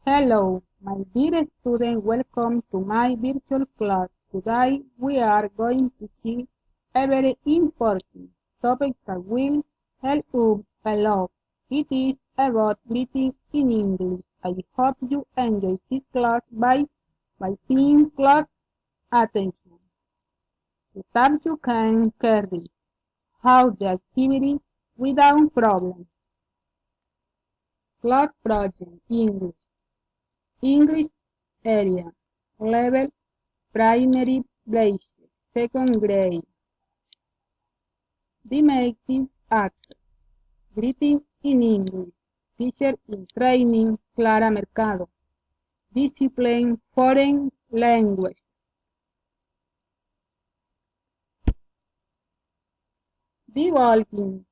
Hello, my dear student, welcome to my virtual class. Today we are going to see a very important topic that will help us a lot. It is about greeting in English. I hope you enjoy this class by paying close attention. Steps you can carry out the activity without problem. Class project English. English area, level, primary, basic, second grade. Dimensive access, greeting in English, teacher in training, Clara Mercado. Discipline, foreign language. Developing.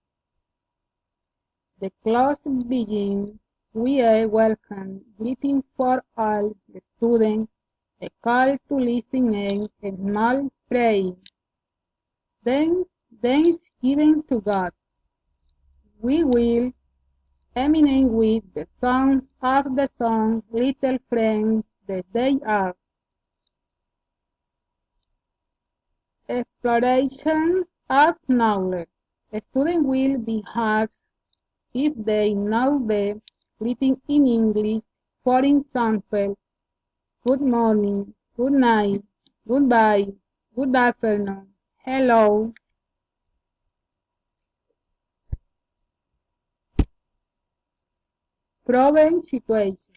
The class begins with a welcome greeting for all the students, a call to listen and a small prayer. Then thanksgiving to God. We will emanate with the song of the song Little Friends that they are. Exploration of knowledge. A student will be asked if they know the greeting in English, for example, good morning, good night, goodbye, good afternoon, hello. Problem situation.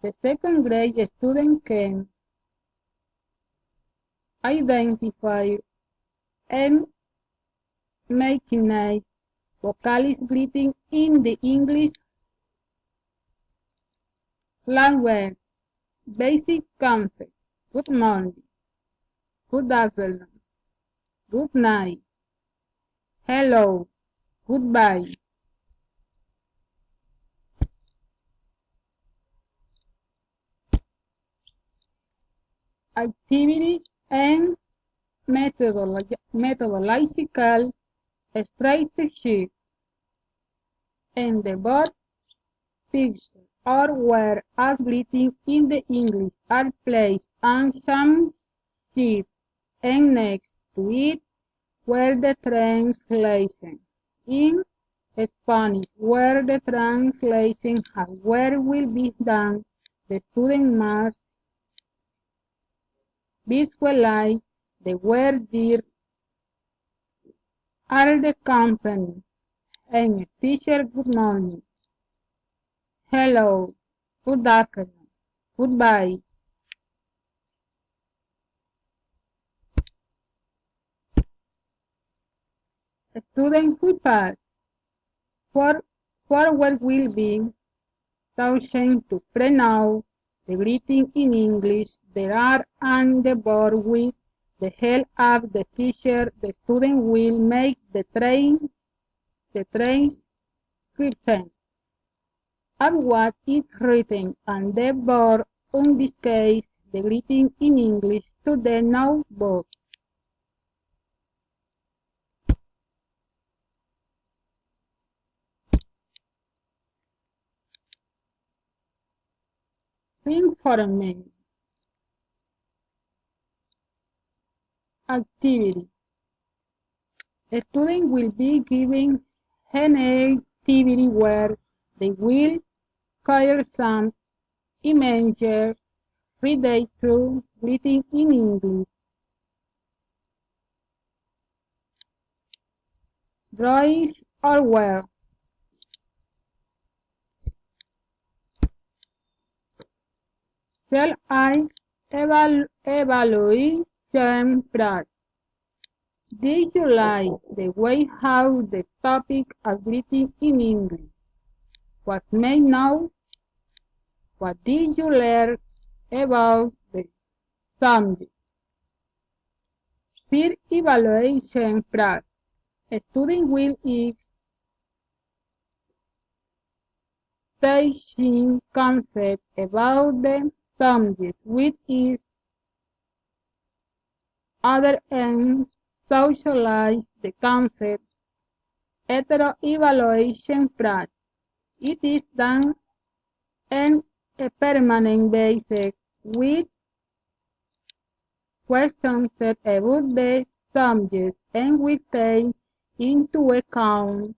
The second grade student can identify and recognize vocalized greeting in the English language. Basic concept. Good morning, good afternoon, good night, hello, goodbye. Activity and methodological strategy and the board picture or where are greeting in the English are placed on some sheet and next to it where the translation in Spanish where the translation where will be done. The student must visualize the word there are the company and teacher good morning, hello, good afternoon, goodbye. A student who pass forward will be chosen to pronounce the greeting in English. There are on the board with the help of the teacher. The student will make the transcription of what is written on the board, in this case, the greeting in English to the notebook. Information. Activity. The student will be given an activity where they will color some images, read they through greeting in English, drawings or where. Shall I evaluate some practice? Did you like the way how the topic of greeting in English was made now? What did you learn about the subject? Peer evaluation practice. A student will teaching concept about the subject with its other and socialize the concept. Hetero evaluation practice. It is done on a permanent basis with questions set about the subject and we take into account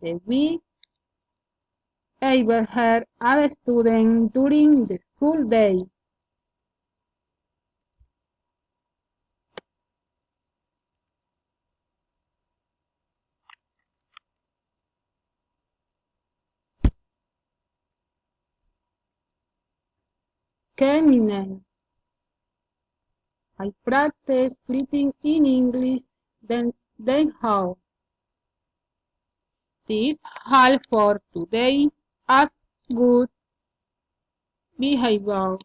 the behavior of a student during the school day. Canine. I practice speaking in English, then how? This is all for today. Act good behavior.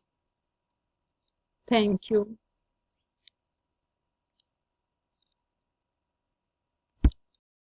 Thank you.